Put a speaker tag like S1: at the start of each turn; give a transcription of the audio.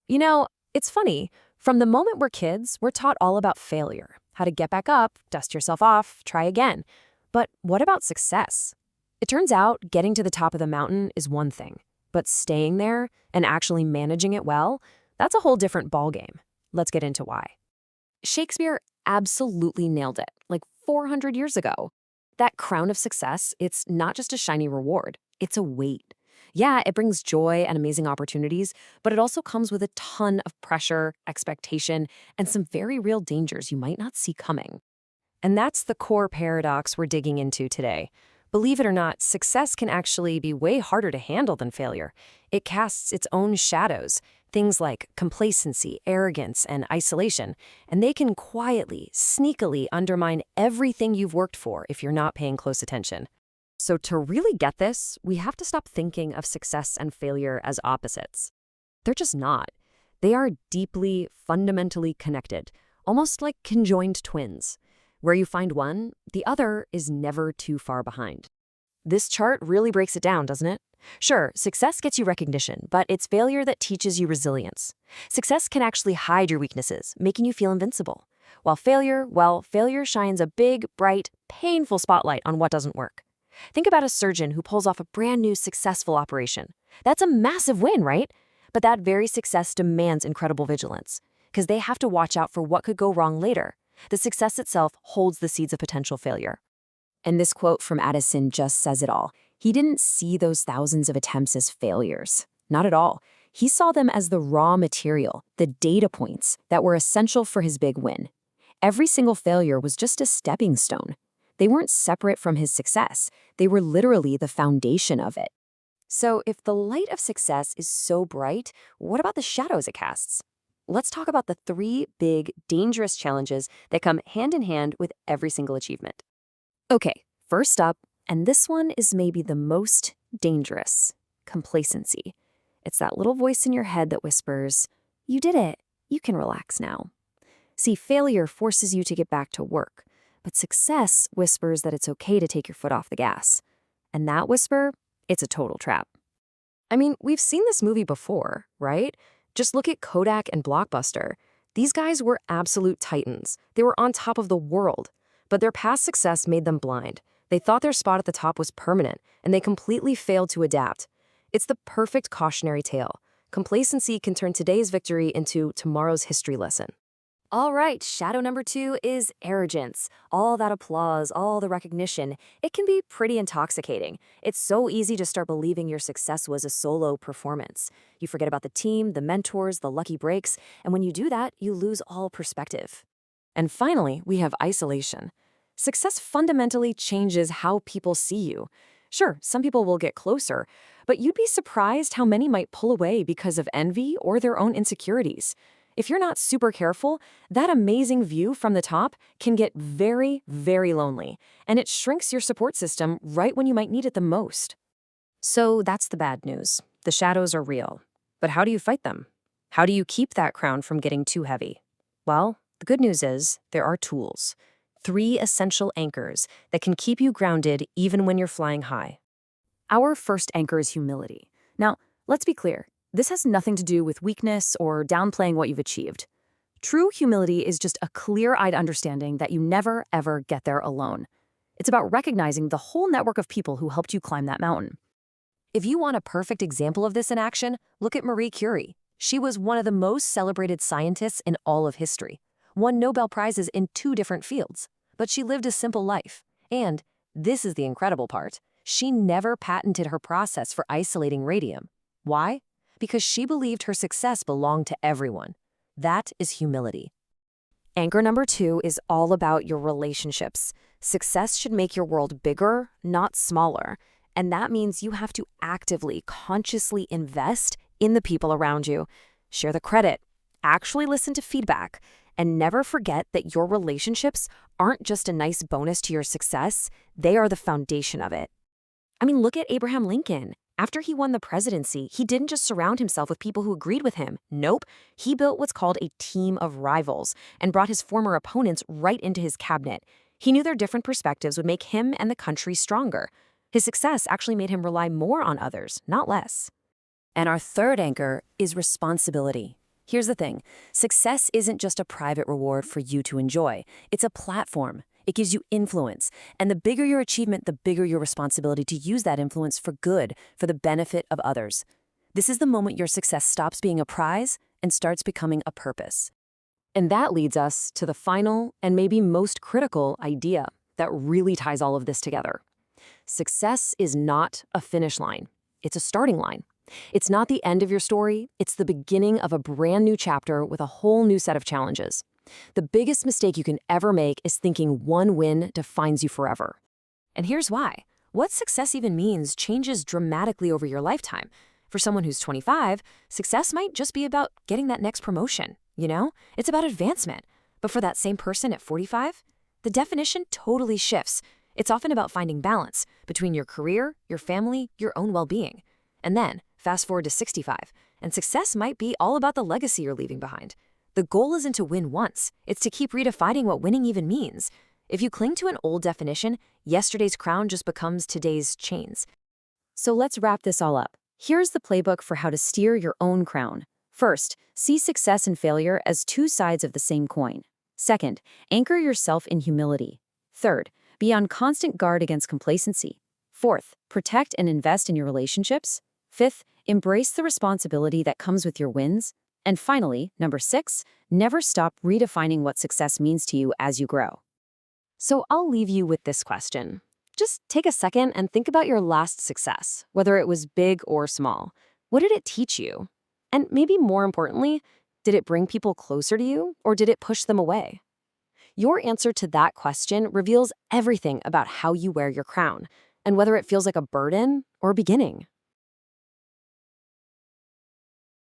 S1: You know, it's funny. From the moment we're kids, we're taught all about failure, how to get back up, dust yourself off, try again. But what about success? It turns out getting to the top of the mountain is one thing, but staying there and actually managing it well, that's a whole different ballgame. Let's get into why. Shakespeare absolutely nailed it, like 400 years ago. That crown of success, it's not just a shiny reward, it's a weight. Yeah, it brings joy and amazing opportunities, but it also comes with a ton of pressure, expectation, and some very real dangers you might not see coming. And that's the core paradox we're digging into today. Believe it or not, success can actually be way harder to handle than failure. It casts its own shadows, things like complacency, arrogance, and isolation, and they can quietly, sneakily undermine everything you've worked for if you're not paying close attention. So to really get this, we have to stop thinking of success and failure as opposites. They're just not. They are deeply, fundamentally connected, almost like conjoined twins. Where you find one, the other is never too far behind. This chart really breaks it down, doesn't it? Sure, success gets you recognition, but it's failure that teaches you resilience. Success can actually hide your weaknesses, making you feel invincible. While failure, well, failure shines a big, bright, painful spotlight on what doesn't work. Think about a surgeon who pulls off a brand new successful operation. That's a massive win, right? But that very success demands incredible vigilance, because they have to watch out for what could go wrong later. The success itself holds the seeds of potential failure. And this quote from Addison just says it all. He didn't see those thousands of attempts as failures. Not at all. He saw them as the raw material, the data points that were essential for his big win. Every single failure was just a stepping stone. They weren't separate from his success. They were literally the foundation of it. So if the light of success is so bright, what about the shadows it casts? Let's talk about the three big, dangerous challenges that come hand in hand with every single achievement. Okay, first up, and this one is maybe the most dangerous: complacency. It's that little voice in your head that whispers, "You did it. You can relax now." See, failure forces you to get back to work, but success whispers that it's okay to take your foot off the gas. And that whisper, it's a total trap. I mean, we've seen this movie before, right? Just look at Kodak and Blockbuster. These guys were absolute titans. They were on top of the world. But their past success made them blind. They thought their spot at the top was permanent, and they completely failed to adapt. It's the perfect cautionary tale. Complacency can turn today's victory into tomorrow's history lesson. All right, shadow number 2 is arrogance. All that applause, all the recognition, it can be pretty intoxicating. It's so easy to start believing your success was a solo performance. You forget about the team, the mentors, the lucky breaks, and when you do that, you lose all perspective. And finally, we have isolation. Success fundamentally changes how people see you. Sure, some people will get closer, but you'd be surprised how many might pull away because of envy or their own insecurities. If you're not super careful, that amazing view from the top can get very, very lonely, and it shrinks your support system right when you might need it the most. So that's the bad news. The shadows are real. But how do you fight them? How do you keep that crown from getting too heavy? Well, the good news is there are tools. 3 essential anchors that can keep you grounded even when you're flying high. Our first anchor is humility. Now, let's be clear. This has nothing to do with weakness or downplaying what you've achieved. True humility is just a clear-eyed understanding that you never, ever get there alone. It's about recognizing the whole network of people who helped you climb that mountain. If you want a perfect example of this in action, look at Marie Curie. She was one of the most celebrated scientists in all of history, won Nobel Prizes in 2 different fields, but she lived a simple life. And, this is the incredible part, she never patented her process for isolating radium. Why? Because she believed her success belonged to everyone. That is humility. Anchor number 2 is all about your relationships. Success should make your world bigger, not smaller. And that means you have to actively, consciously invest in the people around you. Share the credit, actually listen to feedback, and never forget that your relationships aren't just a nice bonus to your success, they are the foundation of it. I mean, look at Abraham Lincoln. After he won the presidency, he didn't just surround himself with people who agreed with him. Nope, he built what's called a team of rivals and brought his former opponents right into his cabinet. He knew their different perspectives would make him and the country stronger. His success actually made him rely more on others, not less. And our third anchor is responsibility. Here's the thing. Success isn't just a private reward for you to enjoy. It's a platform. It gives you influence. And the bigger your achievement, the bigger your responsibility to use that influence for good, for the benefit of others. This is the moment your success stops being a prize and starts becoming a purpose. And that leads us to the final and maybe most critical idea that really ties all of this together. Success is not a finish line. It's a starting line. It's not the end of your story. It's the beginning of a brand new chapter with a whole new set of challenges. The biggest mistake you can ever make is thinking one win defines you forever. And here's why. What success even means changes dramatically over your lifetime. For someone who's 25, success might just be about getting that next promotion, It's about advancement. But for that same person at 45, the definition totally shifts. It's often about finding balance between your career, your family, your own well-being. And then, fast forward to 65, and success might be all about the legacy you're leaving behind. The goal isn't to win once, it's to keep redefining what winning even means. If you cling to an old definition, yesterday's crown just becomes today's chains. So let's wrap this all up. Here's the playbook for how to steer your own crown. First, see success and failure as two sides of the same coin. Second, anchor yourself in humility. Third, be on constant guard against complacency. Fourth, protect and invest in your relationships. Fifth, embrace the responsibility that comes with your wins. And finally, number 6, never stop redefining what success means to you as you grow. So I'll leave you with this question. Just take a second and think about your last success, whether it was big or small. What did it teach you? And maybe more importantly, did it bring people closer to you or did it push them away? Your answer to that question reveals everything about how you wear your crown and whether it feels like a burden or a beginning.